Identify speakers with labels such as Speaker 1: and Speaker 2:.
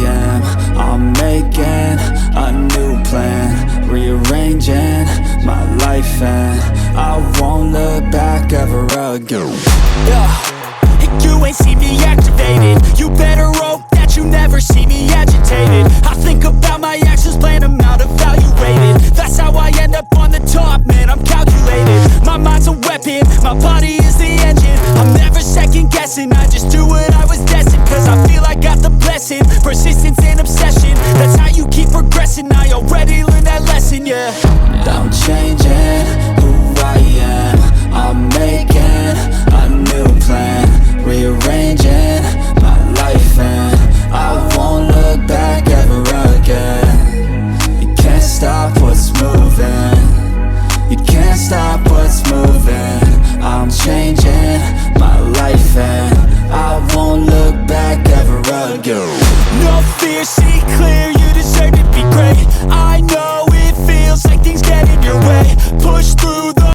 Speaker 1: am. I'm making a new plan, rearranging my life, and I won't look back ever again.
Speaker 2: And you ain't see me activated. You better hope that you never see me agitated. I think about my actions, plan them out, evaluated. That's how I end up on the top, man, I'm calculated. My mind's a weapon, my body is the engine. I'm never second guessing, I just do what I was destined. Cause I feel I got the blessing, persistence and obsession. That's how you keep progressing, I already learned that lesson, yeah.
Speaker 1: I'm changing who I am. I'm making a new plan, rearranging my life, and I won't look back ever again. You can't stop what's moving, you can't stop what's moving. I'm changing my life, and I won't look back ever again.
Speaker 2: No fear, see clear, you deserve to be great. I know it feels like things get in your way. Push through